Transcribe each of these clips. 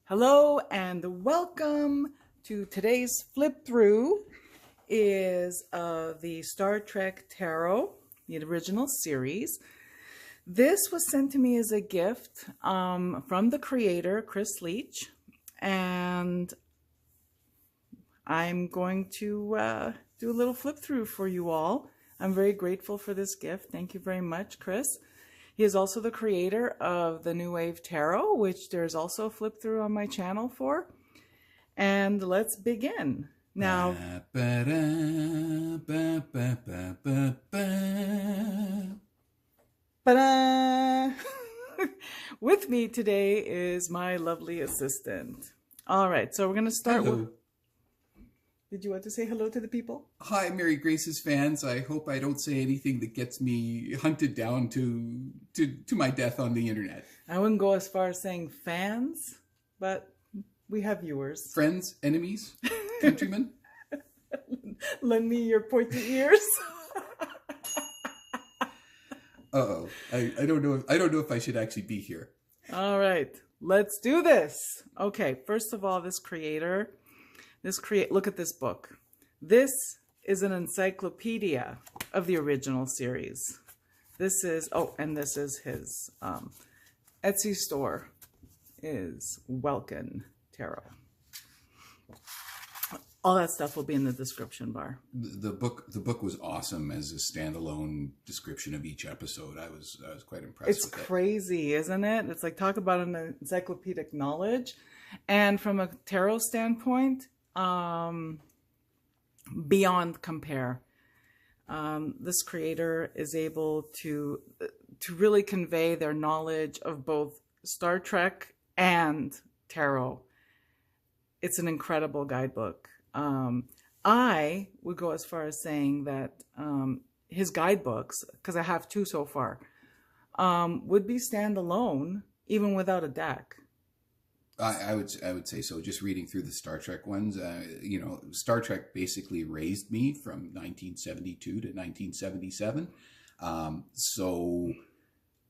Hello and welcome to today's flip through is the Star Trek Tarot, the original series. This was sent to me as a gift from the creator, Leech, and I'm going to do a little flip through for you all. I'm very grateful for this gift. Thank you very much, Chris. He is also the creator of the New Wave Tarot, which there's also a flip through on my channel for. And let's begin. Now, with me today is my lovely assistant. All right, so we're going to start with... Did you want to say hello to the people? Hi, Mary Grace's fans. I hope I don't say anything that gets me hunted down to my death on the internet. I wouldn't go as far as saying fans, but we have viewers. Friends, enemies, countrymen. Lend me your pointy ears. Uh-oh. I don't know if I should actually be here. All right, let's do this. Okay, first of all, look at this book. This is an encyclopedia of the original series. This is, and this is his Etsy store is Welkin Tarot. All that stuff will be in the description bar. The book was awesome as a standalone description of each episode. I was quite impressed. It's crazy, isn't it? It's like, talk about an encyclopedic knowledge, and from a tarot standpoint, beyond compare. This creator is able to really convey their knowledge of both Star Trek and tarot. It's an incredible guidebook. I would go as far as saying that his guidebooks, because I have two so far, would be standalone even without a deck. I would say so. Just reading through the Star Trek ones, Star Trek basically raised me from 1972 to 1977. So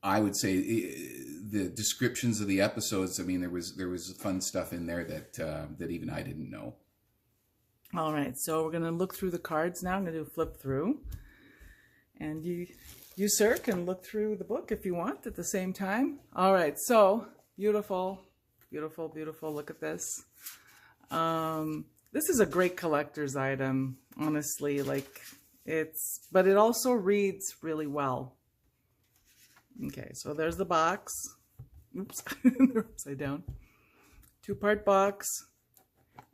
I would say the descriptions of the episodes. I mean, there was fun stuff in there that even I didn't know. All right, so we're gonna look through the cards now. I'm gonna do a flip through, and you sir can look through the book if you want at the same time. All right, so beautiful. Beautiful, beautiful. Look at this. This is a great collector's item, honestly. But it also reads really well. Okay, so there's the box. Oops, they're upside down. Two-part box.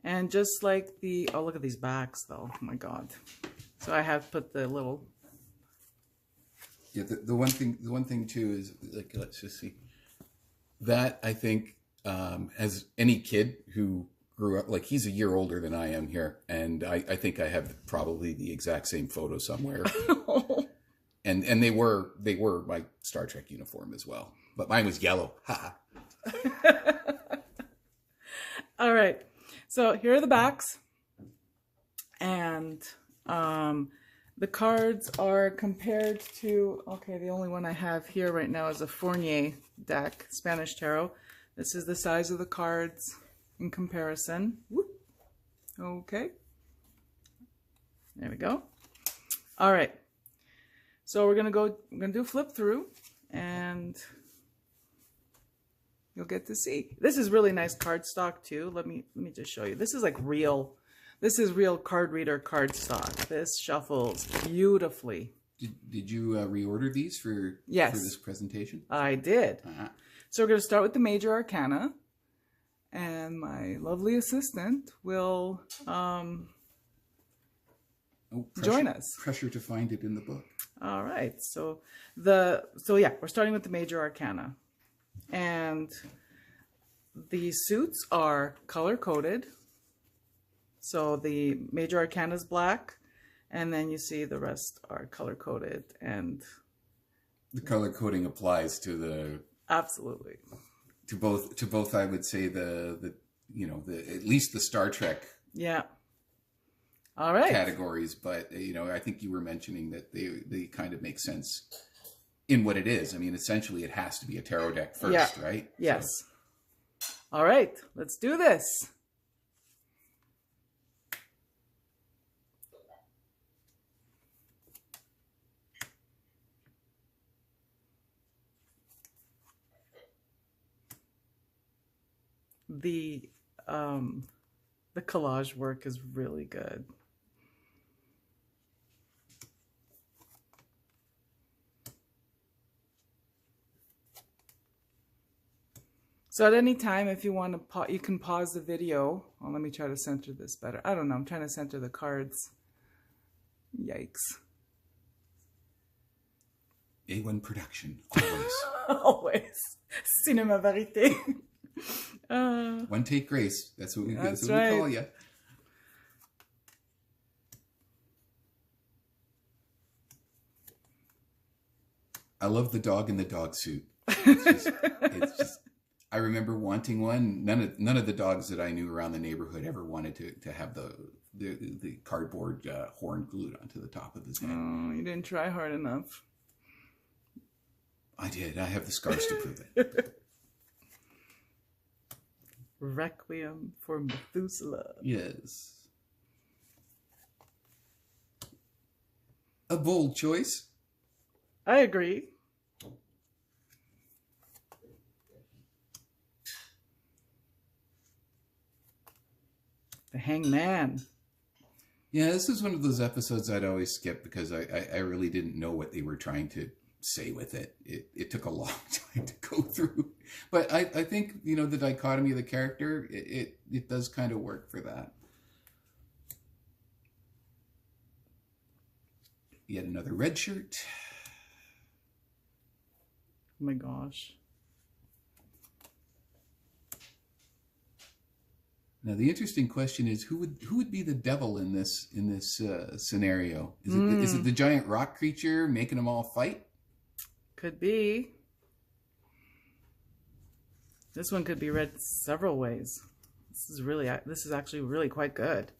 And just like look at these backs though. Oh my God. So I have put the little... Yeah, the one thing too is, like, let's just see. That, I think, as any kid who grew up, like, he's a year older than I am here, and I think I have probably the exact same photo somewhere. and they were my Star Trek uniform as well, but mine was yellow. Ha. All right, so here are the backs, and the cards are compared to, okay, the only one I have here right now is a Fournier deck, Spanish Tarot. This is the size of the cards in comparison. Whoop. Okay. There we go. All right. So we're going to do a flip through, and you'll get to see. This is really nice card stock too. Let me just show you. This is like real. This is real card reader card stock. This shuffles beautifully. Did you reorder these for this presentation? I did. So we're going to start with the Major Arcana, and my lovely assistant will join us. Pressure to find it in the book. All right. So yeah, we're starting with the Major Arcana, and the suits are color coded. So the Major Arcana is black, and then you see the rest are color coded, and the color coding applies to the... Absolutely. To both, I would say the at least the Star Trek. Yeah. All right. Categories, but I think you were mentioning that they kind of make sense in what it is. I mean, essentially, it has to be a tarot deck first, right? Yes. So. All right, let's do this. The collage work is really good. So at any time, if you want to, you can pause the video. Well, let me try to center this better. I don't know. I'm trying to center the cards. Yikes. A1 production, always. Always. Cinema verité. One take grace. That's what we right. call you. I love the dog in the dog suit. It's just I remember wanting one. None of the dogs that I knew around the neighborhood ever wanted to have the cardboard horn glued onto the top of his head. Oh, you didn't try hard enough. I did. I have the scars to prove it. Requiem for Methuselah. Yes. A bold choice. I agree. The Hangman. Yeah, this is one of those episodes I'd always skip because I really didn't know what they were trying to say with it. It took a long time to go through. But I think, you know, the dichotomy of the character, it does kind of work for that. Yet another red shirt. Oh my gosh. Now the interesting question is who would be the devil in this scenario? Is it the giant rock creature making them all fight? Could be. This one could be read several ways. This is actually really quite good.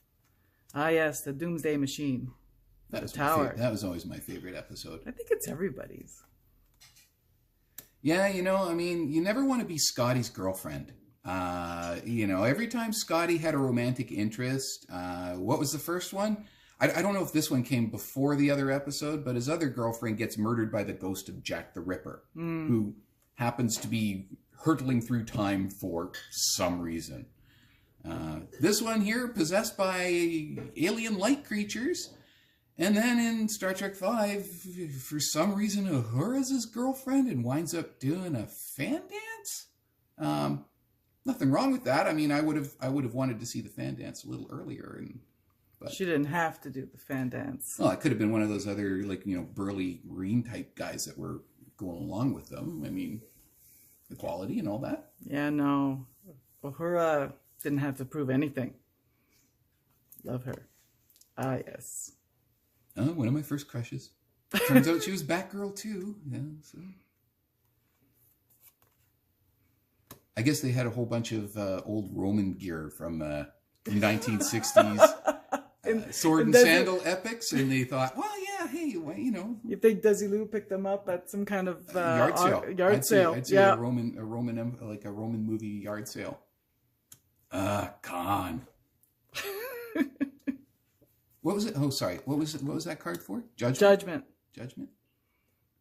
Ah yes, the Doomsday Machine. That the was tower. That was always my favorite episode. I think it's everybody's. Yeah, you know, I mean, you never want to be Scotty's girlfriend. You know, every time Scotty had a romantic interest, what was the first one? I don't know if this one came before the other episode, but his other girlfriend gets murdered by the ghost of Jack the Ripper, who happens to be hurtling through time for some reason. This one here, possessed by alien light creatures. And then in Star Trek V, for some reason, Uhura's his girlfriend and winds up doing a fan dance. Nothing wrong with that. I mean, I would have wanted to see the fan dance a little earlier, but she didn't have to do the fan dance. Well, it could have been one of those other, like, you know, burly Marine type guys that were going along with them. I mean, equality and all that. Yeah, no, Uhura didn't have to prove anything. Love her. Ah, yes. Oh, one of my first crushes. Turns out she was Batgirl too. Yeah, so. I guess they had a whole bunch of old Roman gear from 1960s sword and sandal epics, and they thought, well, yeah, hey, well, you know. You think Desilu picked them up at some kind of yard sale? Yard sale. I'd say yeah. a Roman movie yard sale. Con. What was it? Oh, sorry. What was that card for? Judgment. Judgment.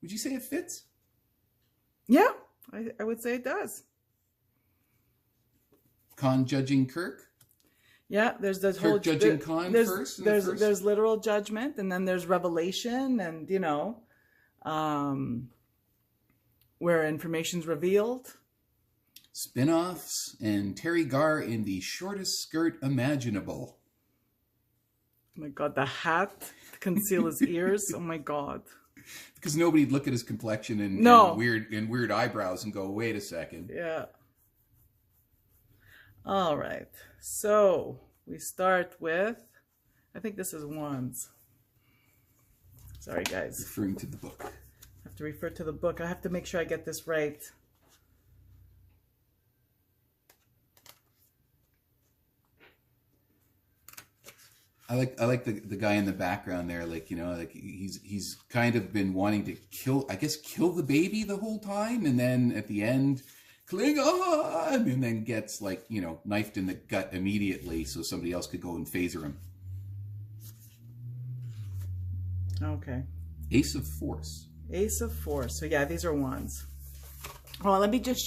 Would you say it fits? Yeah, I would say it does. Con judging Kirk. Yeah, there's this Kirk whole judging Con first. There's literal judgment, and then there's revelation, and you know, where information's revealed. Spin-offs and Terry Garr in the shortest skirt imaginable. Oh my God, the hat to conceal his ears. Oh my God. Because nobody'd look at his complexion and weird eyebrows and go, wait a second. Yeah. All right. So we start with, I think this is wands. Sorry, guys. Referring to the book. I have to refer to the book. I have to make sure I get this right. I like the guy in the background there, like, you know, like he's kind of been wanting to kill the baby the whole time, and then at the end Klingon, and then gets like, you know, knifed in the gut immediately so somebody else could go and phaser him. Okay. Ace of Force. Ace of Force. So yeah, these are wands. Well, let me just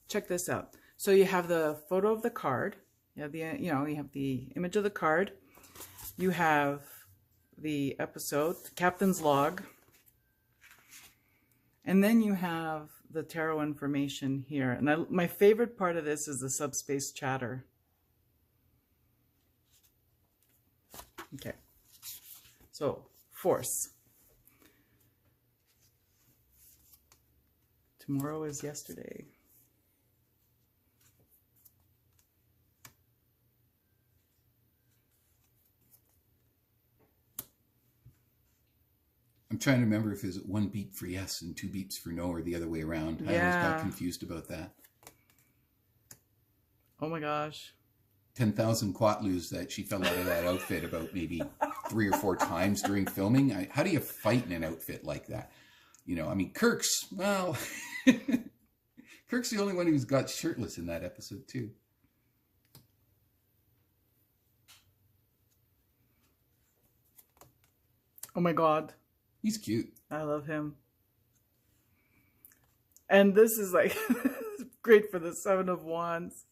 check this out. So you have the photo of the card. You have you have the image of the card. You have the episode, the captain's log. And then you have the tarot information here. And my favorite part of this is the subspace chatter. Okay. So, Force. Tomorrow is yesterday. I'm trying to remember if it's 1 beat for yes and 2 beats for no, or the other way around. I always got confused about that. Oh my gosh. 10,000 quatlus that she fell out of that outfit about maybe 3 or 4 times during filming. How do you fight in an outfit like that? You know, I mean, Kirk's, well, Kirk's the only one who's got shirtless in that episode too. Oh my God. He's cute. I love him. And this is like great for the 7 of Wands.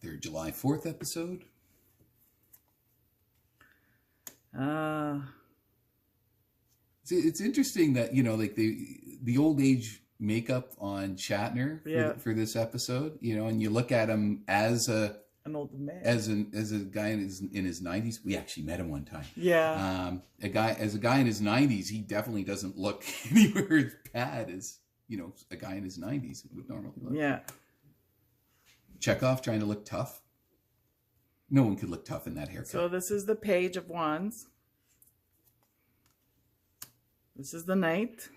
Their July 4th episode. See, it's interesting that, you know, like the old age makeup on Shatner for this episode, you know, and you look at him as an old man, as a guy in his 90s. We actually met him one time. Yeah. A guy in his 90s, he definitely doesn't look anywhere as bad as, you know, a guy in his 90s would normally look. Yeah. Chekhov trying to look tough. No one could look tough in that haircut. So this is the Page of Wands. This is the Knight.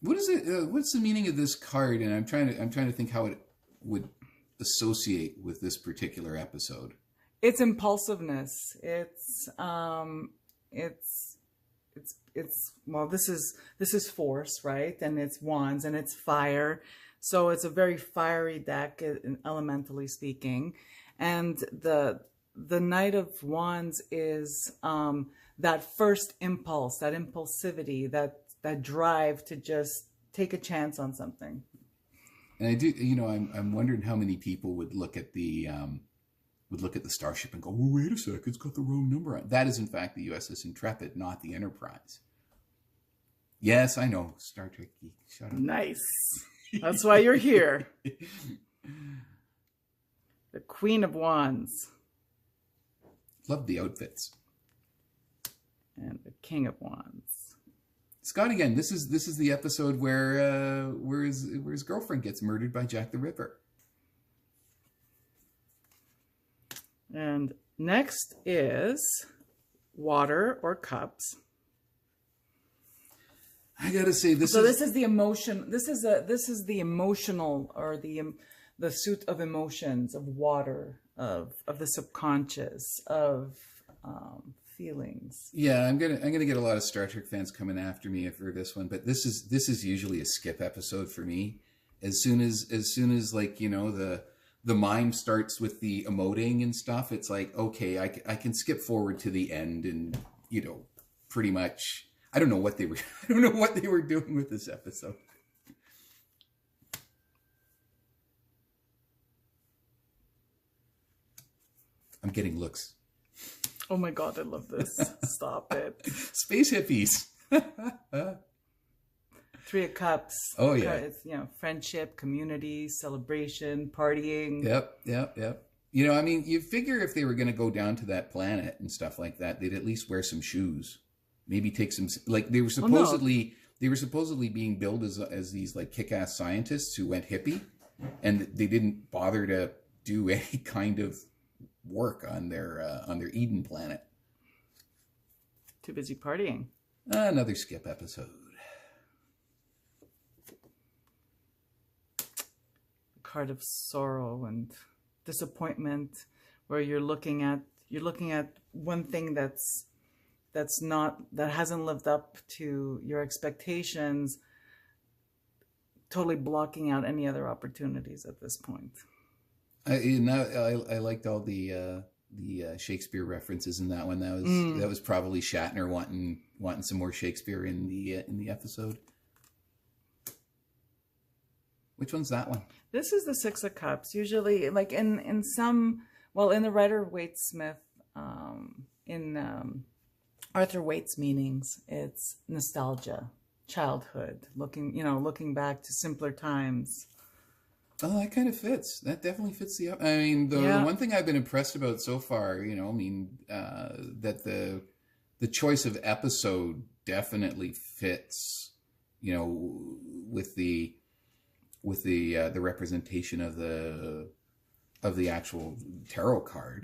What is it? What's the meaning of this card? And I'm trying to think how it would associate with this particular episode. It's impulsiveness. It's well, this is Force, right? And it's Wands and it's fire. So it's a very fiery deck, elementally speaking. And the Knight of Wands is that first impulse, that impulsivity, that drive to just take a chance on something. And I do, you know, I'm wondering how many people would look at the starship and go, "Oh, wait a sec, it's got the wrong number on it." That is, in fact, the USS Intrepid, not the Enterprise. Yes, I know, Star Trek geek. Shut up. Nice. That's why you're here. The Queen of Wands. Love the outfits. And the King of Wands. Scott again. This is the episode where his girlfriend gets murdered by Jack the Ripper. And next is Water or Cups. I gotta say this is the emotion. This is the emotional, or the suit of emotions, of water, of the subconscious, of feelings. Yeah, I'm gonna get a lot of Star Trek fans coming after me for this one, but this is usually a skip episode for me. As soon as like, you know, the mime starts with the emoting and stuff, it's like, okay, I can skip forward to the end, and, you know, pretty much. I don't know what they were doing with this episode. I'm getting looks. Oh my God, I love this. Stop it. Space hippies. 3 of Cups. Oh yeah. It's, you know, friendship, community, celebration, partying. Yep. You know, I mean, you figure if they were going to go down to that planet and stuff like that, they'd at least wear some shoes. Maybe take some, like, they were supposedly being billed as these like kick-ass scientists who went hippie, and they didn't bother to do any kind of work on their Eden planet. Too busy partying. Another skip episode. Card of sorrow and disappointment, where you're looking at you're looking at one thing that hasn't lived up to your expectations, totally blocking out any other opportunities at this point. I liked all the Shakespeare references in that one. That was probably Shatner wanting some more Shakespeare in the episode. Which one's that one? This is the Six of Cups. Usually, like in some, well, in the Rider-Waite-Smith, in Arthur Waite's meanings, it's nostalgia, childhood, looking back to simpler times. Oh, that kind of fits. That definitely fits the one thing I've been impressed about so far, that the choice of episode definitely fits, with the representation of the actual tarot card.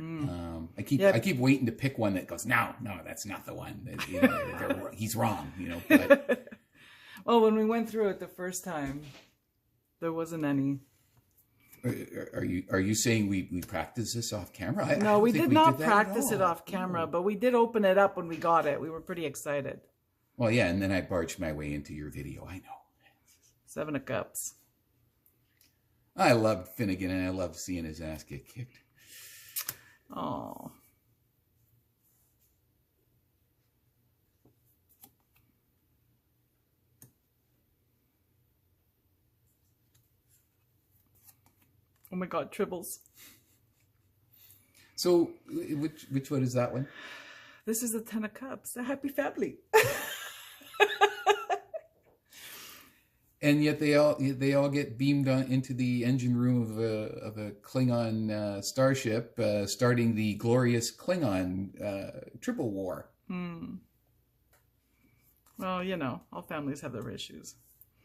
I keep waiting to pick one that goes, no, that's not the one. He's wrong, But... Well, when we went through it the first time, there wasn't any. Are you saying we practiced this off camera? No, we did not practice it off camera, but we did open it up when we got it. We were pretty excited. Well, yeah, and then I barged my way into your video. I know. Seven of Cups. I loved Finnegan, and I loved seeing his ass get kicked. Oh. Oh my God, tribbles. So, which one is that one? This is the Ten of Cups, a happy family. And yet they all get beamed on into the engine room of a Klingon starship, starting the glorious Klingon Triple War. Well, all families have their issues.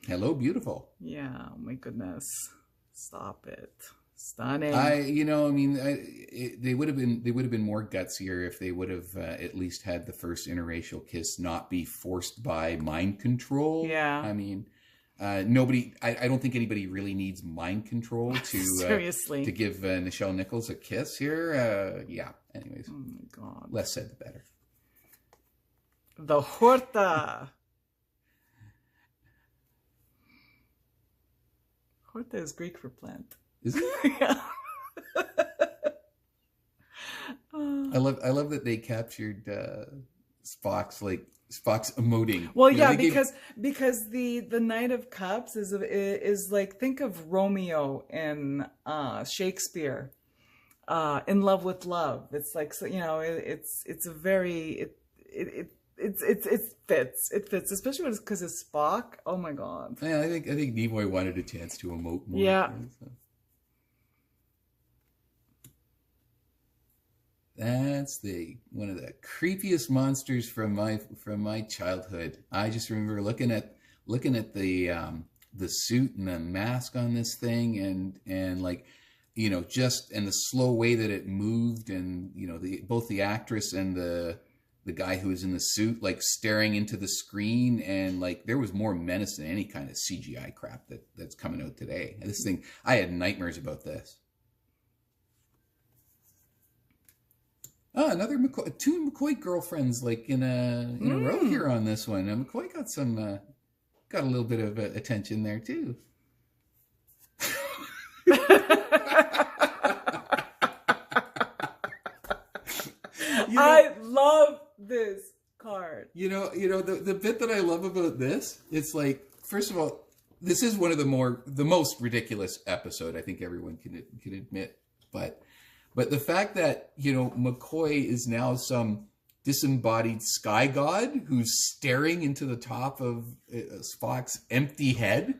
Hello, beautiful. Yeah, oh my goodness. Stop it. Stunning. They would have been more gutsier if they would have at least had the first interracial kiss not be forced by mind control. Yeah. Nobody. I don't think anybody really needs mind control to seriously to give Nichelle Nichols a kiss here. Yeah. Anyways. Oh my God. Less said, the better. The Horta. Horta is Greek for plant. Is it? Yeah. I love that they captured Spock's emoting. Well, yeah, because the Knight of Cups is like, think of Romeo in Shakespeare, in Love with Love. It's like, so, it's a very it fits, especially because it's Spock. Oh my God. Yeah, I think Nimoy wanted a chance to emote more. Yeah. So. That's one of the creepiest monsters from my childhood. I just remember looking at the suit and the mask on this thing, and like, just and the slow way that it moved, and both the actress and the guy who was in the suit, like staring into the screen, and like there was more menace than any kind of CGI crap that's coming out today. And this thing, I had nightmares about this. Oh, another McCoy, two McCoy girlfriends, like in a row here on this one. And McCoy got a little bit of attention there too. I love this card. The bit that I love about this, it's like, first of all, this is one of the most ridiculous episode I think everyone can admit, but the fact that, McCoy is now some disembodied sky god who's staring into the top of Spock's empty head,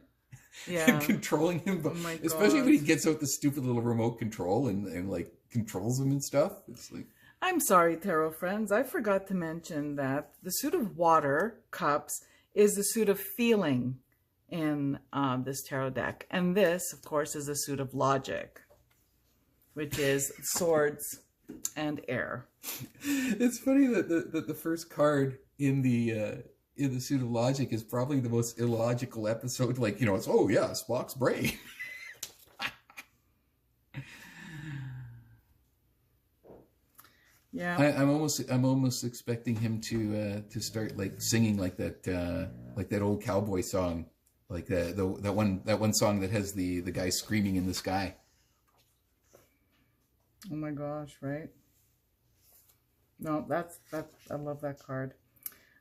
and controlling him, Oh my God. Especially when he gets out the stupid little remote control and like controls him and stuff. It's like, I'm sorry, tarot friends. I forgot to mention that the suit of water, cups, is the suit of feeling in this tarot deck. And this, of course, is the suit of logic, which is swords and air. It's funny that the first card in the suit of logic is probably the most illogical episode. Like, it's, oh yeah, Spock's brain. Yeah. I'm almost expecting him to start like singing like that old cowboy song, like that one song that has the guy screaming in the sky. Oh my gosh, right? No, that's I love that card.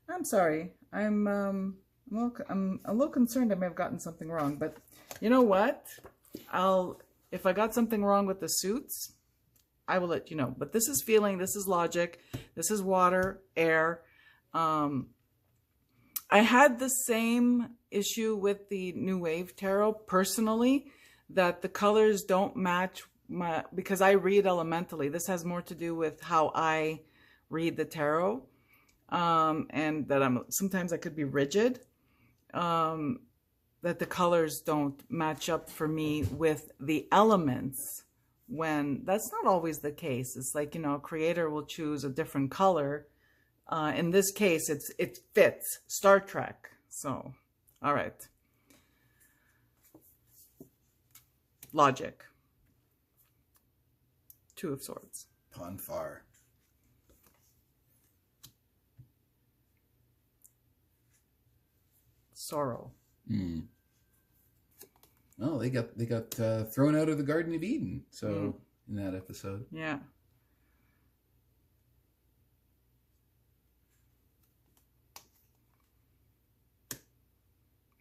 I'm sorry. I'm a little concerned I may have gotten something wrong, but you know what? If I got something wrong with the suits, I will let you know. But this is feeling, this is logic, this is water, air. I had the same issue with the New Wave Tarot personally, that the colors don't match because I read elementally. This has more to do with how I read the tarot, and that sometimes I could be rigid, that the colors don't match up for me with the elements, when that's not always the case. It's like, a creator will choose a different color. In this case, it fits Star Trek. So, all right. Logic. Two of Swords. Ponfar. Sorrow. Oh, they got thrown out of the Garden of Eden. So in that episode, yeah.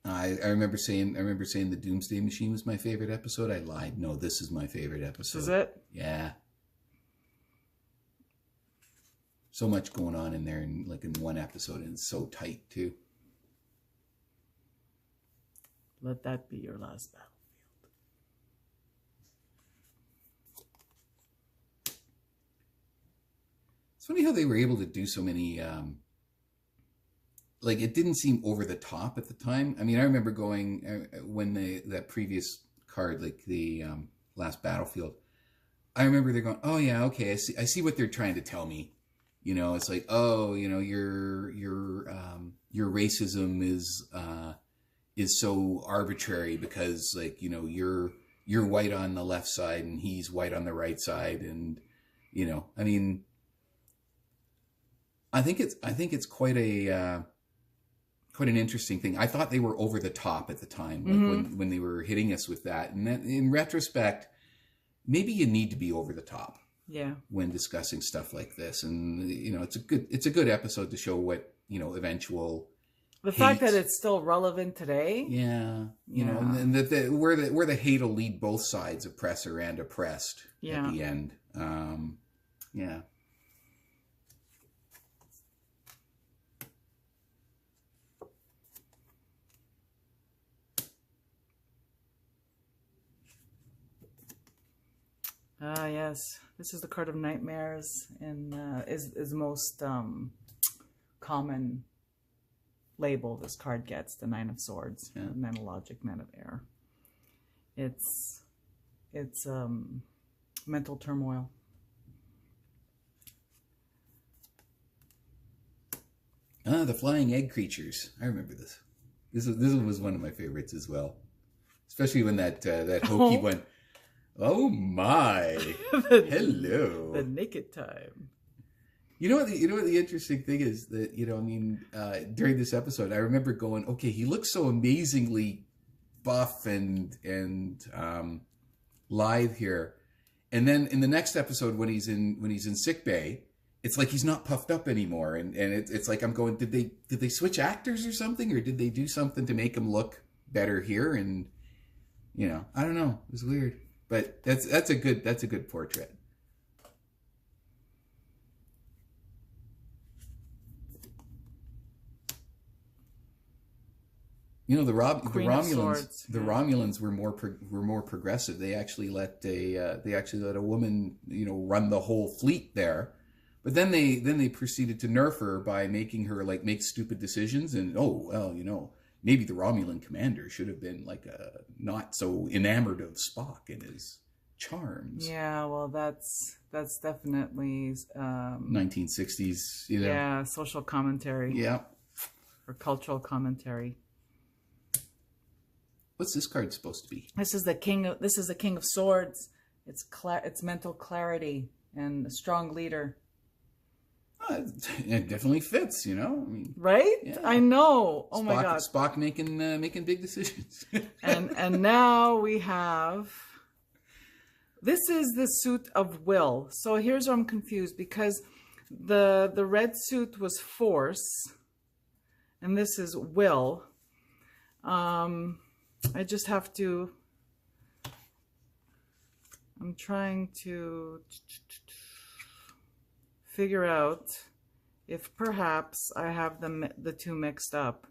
I remember saying the Doomsday Machine was my favorite episode. I lied. No, this is my favorite episode. This is it? Yeah. So much going on in there, in one episode, and it's so tight too. Let that be your last battlefield. It's funny how they were able to do so many. It didn't seem over the top at the time. I mean, I remember going when that previous card, like the last battlefield. I remember they're going, oh yeah, okay, I see what they're trying to tell me. It's like, oh, your racism is so arbitrary because, like, you're white on the left side and he's white on the right side, and I mean, I think it's quite an interesting thing. I thought they were over the top at the time, like when they were hitting us with that, and that, in retrospect, maybe you need to be over the top. Yeah. When discussing stuff like this, and it's a good episode to show what eventual. The fact that it's still relevant today. Yeah. And that where the hate will lead both sides, oppressor and oppressed, at the end. Yeah. Ah, yes. This is the card of nightmares, and is most common label this card gets, the Nine of Swords, Man of Logic, Man of Air. It's mental turmoil. The flying egg creatures. I remember this. This was one of my favorites as well, especially when that hokey went. Oh my! Hello. The naked time. You know what the interesting thing is that during this episode I remember going, okay, he looks so amazingly buff and lithe here, and then in the next episode when he's in sick bay, it's like he's not puffed up anymore, and it's like I'm going, did they switch actors or something, or did they do something to make him look better here? And I don't know, it was weird. But that's a good portrait. The Romulans were more progressive. They actually let a woman run the whole fleet there, but then they proceeded to nerf her by making her make stupid decisions, and maybe the Romulan commander should have been not so enamored of Spock and his charms. Yeah, well, that's definitely 1960s. Yeah, social commentary. Yeah, or cultural commentary. What's this card supposed to be? This is the King of Swords. It's mental clarity and a strong leader. It definitely fits, you know. I mean, Right? yeah. I know. Oh Spock, my God. Spock making big decisions. And now we have, this is the suit of will. So here's where I'm confused, because the red suit was force, and this is will. I just have to, I'm trying to figure out if perhaps I have the two mixed up.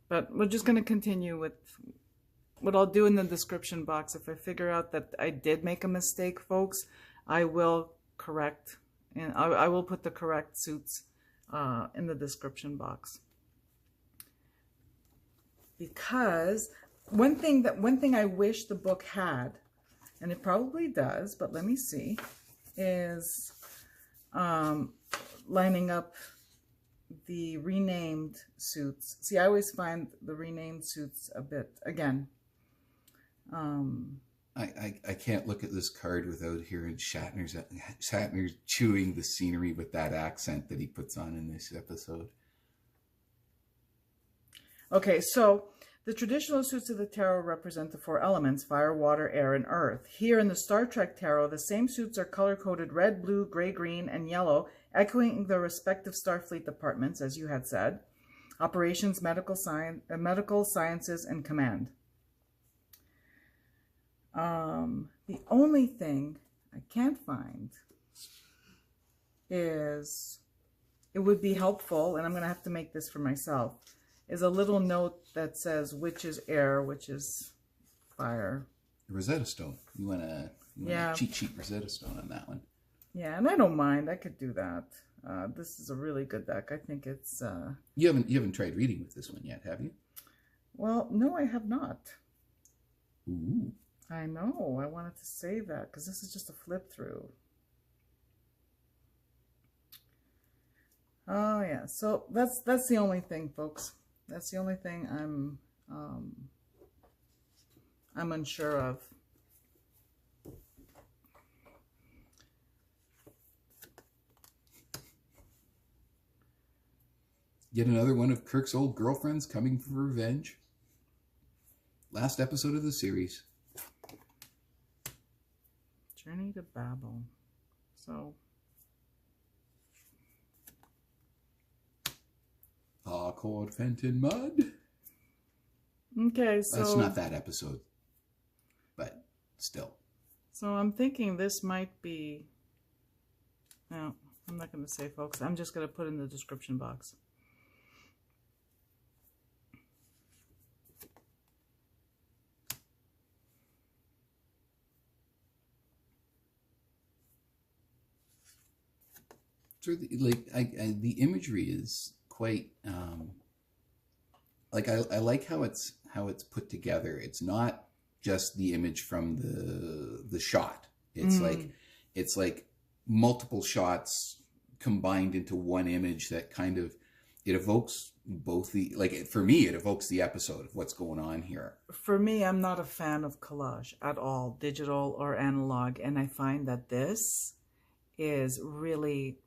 But we're just going to continue with what I'll do in the description box. If I figure out that I did make a mistake, folks, I will correct, and I will put the correct suits in the description box. Because one thing I wish the book had, and it probably does, but let me see, is lining up the renamed suits. See, I always find the renamed suits a bit, again. I can't look at this card without hearing Shatner chewing the scenery with that accent that he puts on in this episode. Okay, so the traditional suits of the tarot represent the four elements: fire, water, air, and earth. Here in the Star Trek tarot, the same suits are color-coded red, blue, gray, green, and yellow, echoing the respective Starfleet departments, as you had said: operations, medical sciences, and command. The only thing I can't find is, it would be helpful, and I'm going to have to make this for myself, is a little note that says which is air, which is fire. Rosetta Stone. You want a cheat sheet Rosetta Stone on that one. Yeah, and I don't mind. I could do that. This is a really good deck. I think it's... You haven't tried reading with this one yet, have you? Well, no, I have not. Ooh. I know. I wanted to save that because this is just a flip through. Oh, yeah. So that's the only thing, folks. That's the only thing I'm unsure of. Yet another one of Kirk's old girlfriends coming for revenge. Last episode of the series. Journey to Babel. So... Awkward Fenton Mud. Okay, so... That's not that episode. But still. So I'm thinking this might be... No, I'm not going to say, folks. I'm just going to put in the description box. So the imagery is quite like I like how it's put together. It's not just the image from the shot. It's like multiple shots combined into one image that kind of, it evokes both the, like, for me it evokes the episode of what's going on here. For me, I'm not a fan of collage at all, digital or analog, and I find that this is really,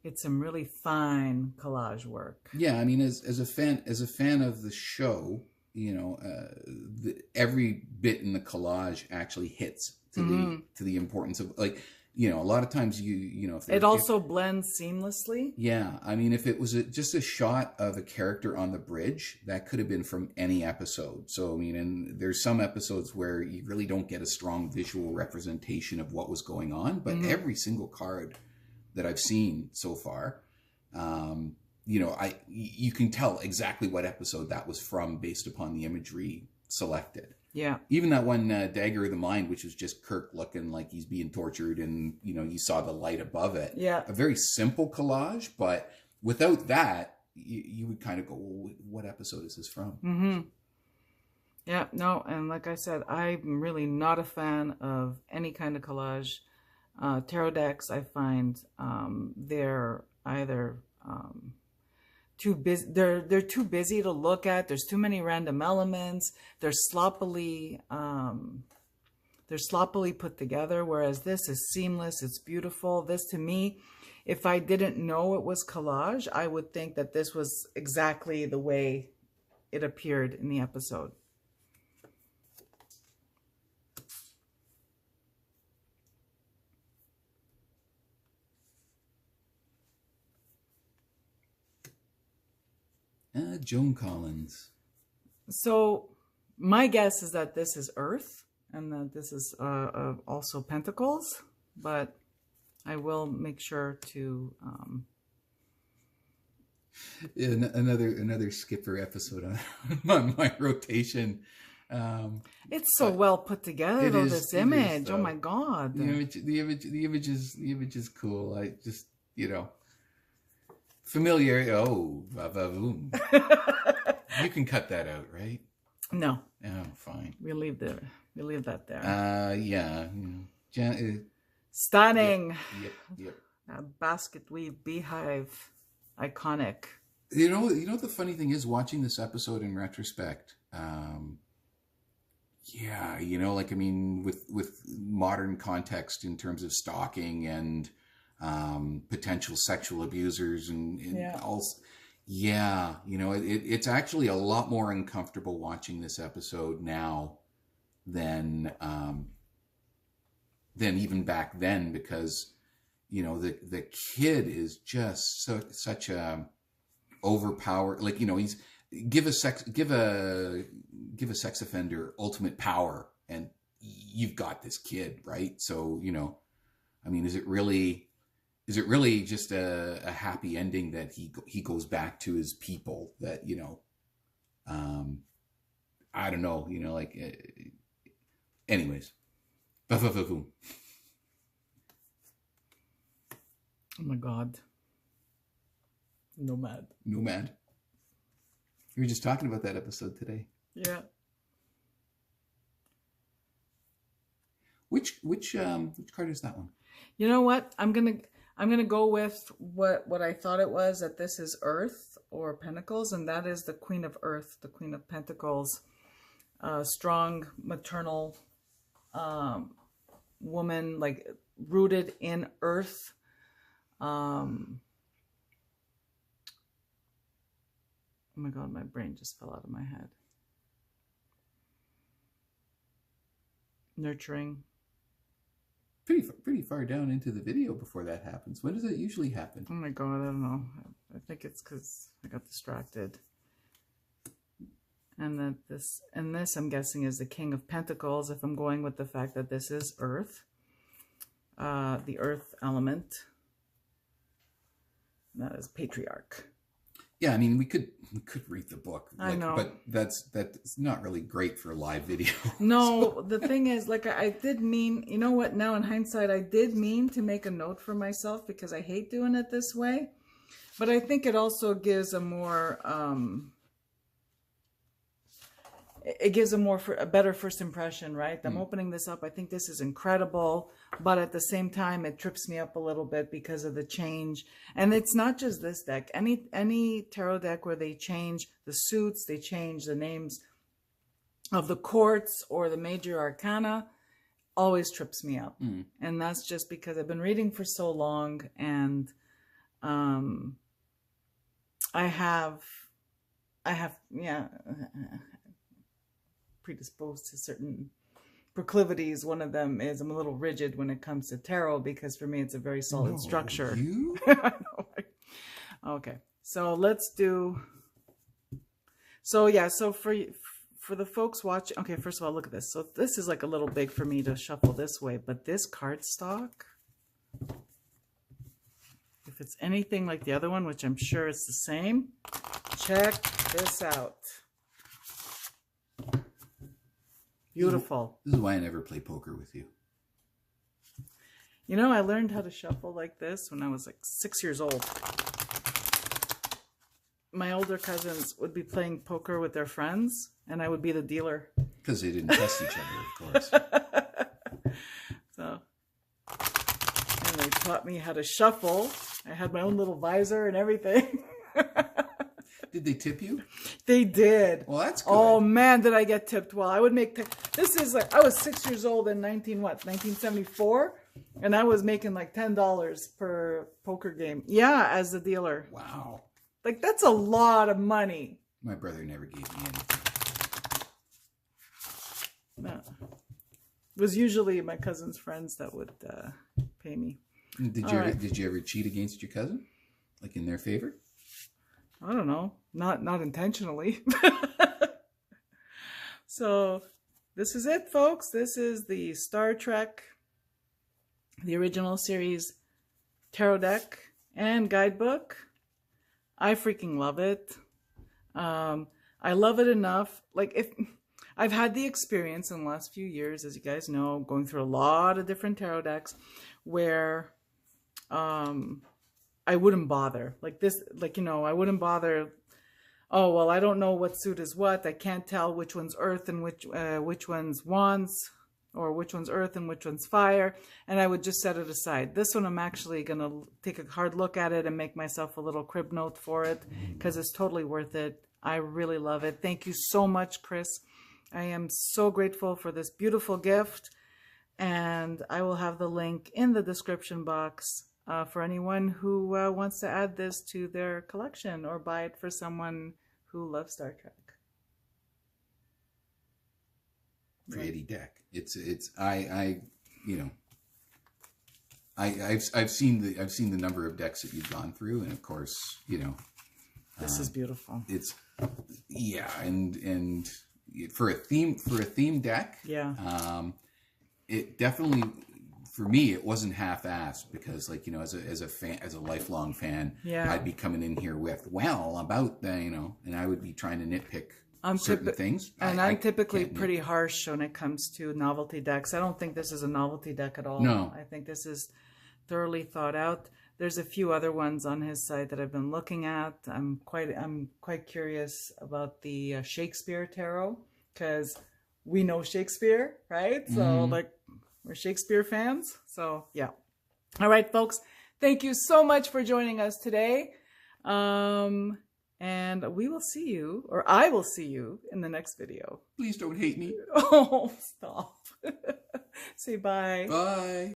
it's some really fine collage work. Yeah, I mean, as a fan of the show, you know, every bit in the collage actually hits to the importance of, like, you know, a lot of times you know, it also blends seamlessly. Yeah, I mean, if it was just a shot of a character on the bridge, that could have been from any episode. So, I mean, and there's some episodes where you really don't get a strong visual representation of what was going on, but every single card that I've seen so far, you know, you can tell exactly what episode that was from based upon the imagery selected. Yeah. Even that one Dagger of the Mind, which was just Kirk looking like he's being tortured and, you know, you saw the light above it. Yeah. A very simple collage, but without that, you would kind of go, well, what episode is this from? Yeah, no, and like I said, I'm really not a fan of any kind of collage. Tarot decks, I find they're either... too busy. They're too busy to look at. There's too many random elements. They're sloppily They're sloppily put together, whereas this is seamless. It's beautiful. This, to me, if I didn't know it was collage, I would think that this was exactly the way it appeared in the episode. Joan Collins. So my guess is that this is Earth and that this is also Pentacles, but I will make sure to... Another Skipper episode on my rotation. It's so well put together, though, this image. Oh my God. The image is cool. I just, familiar. Oh, va-va-voom. You can cut that out, right? No. Oh, fine. We leave that there. Yeah. Stunning. Yep. A basket weave beehive. Iconic. You know the funny thing is, watching this episode in retrospect, with modern context in terms of stalking and potential sexual abusers and also, it's actually a lot more uncomfortable watching this episode now than even back then, because the kid is just such a overpowered, he's give a sex offender ultimate power, and you've got this kid, right? So is it really just a happy ending that he goes back to his people? That I don't know, anyways. Oh my God. Nomad. We were just talking about that episode today. Yeah. Which card is that one? You know what? I'm gonna go with what I thought it was, that this is Earth or Pentacles, and that is the Queen of Earth, the Queen of Pentacles. Strong maternal woman, like rooted in Earth. Oh my God, my brain just fell out of my head. Nurturing. Pretty far down into the video before that happens. When does it usually happen? Oh my God, I don't know. I think it's because I got distracted. And that this I'm guessing is the King of Pentacles, if I'm going with the fact that this is Earth. The Earth element. That is Patriarch. Yeah, I mean, we could read the book. I know. But that's not really great for live video. No, the thing is, I did mean, you know what, now in hindsight, I did mean to make a note for myself because I hate doing it this way. But I think it also gives a more, a better first impression, right? I'm opening this up. I think this is incredible, but at the same time, it trips me up a little bit because of the change. And it's not just this deck. Any tarot deck where they change the suits, they change the names of the courts or the major arcana, always trips me up. And that's just because I've been reading for so long, and I have predisposed to certain proclivities. One of them is I'm a little rigid when it comes to tarot, because for me it's a very solid structure. You? Okay, so let's do. So yeah, so for the folks watching, okay, first of all, look at this. So this is like a little big for me to shuffle this way, but this cardstock, if it's anything like the other one, which I'm sure it's the same, check this out. Beautiful. This is why I never play poker with you. You know, I learned how to shuffle like this when I was like 6 years old. My older cousins would be playing poker with their friends, and I would be the dealer. Because they didn't trust each other, of course. So, and they taught me how to shuffle. I had my own little visor and everything. Did they tip you? They did. Well, that's good. Oh man, did I get tipped well. I would make, this is like, I was 6 years old in 1974, and I was making like $10 per poker game. Yeah, as a dealer. Wow. Like, that's a lot of money. My brother never gave me anything. No. It was usually my cousin's friends that would pay me. Did you ever cheat against your cousin? Like in their favor? I don't know. Not intentionally. So this is it, folks. This is the Star Trek, the original series tarot deck and guidebook. I freaking love it. I love it enough. Like, if I've had the experience in the last few years, as you guys know, going through a lot of different tarot decks where I wouldn't bother. Like this, like, you know, I wouldn't bother. Oh, well, I don't know what suit is what. I can't tell which one's earth and which one's wands, or which one's earth and which one's fire. And I would just set it aside. This one, I'm actually going to take a hard look at it and make myself a little crib note for it, because it's totally worth it. I really love it. Thank you so much, Chris. I am so grateful for this beautiful gift. And I will have the link in the description box for anyone who wants to add this to their collection or buy it for someone who loves Star Trek. Pretty deck. I've seen the number of decks that you've gone through, and of course, you know, this is beautiful. It's, yeah, and for a theme deck, yeah, it definitely, for me, it wasn't half-assed, because, like, you know, as a lifelong fan, yeah, I'd be coming in here with, well, about the, you know, and I would be trying to nitpick certain things. And I'm typically pretty harsh when it comes to novelty decks. I don't think this is a novelty deck at all. No. I think this is thoroughly thought out. There's a few other ones on his site that I've been looking at. I'm quite curious about the Shakespeare tarot, because we know Shakespeare, right? So like, we're Shakespeare fans. So yeah. All right, folks. Thank you so much for joining us today. And we will see you, or I will see you, in the next video. Please don't hate me. Oh, stop. Say bye. Bye.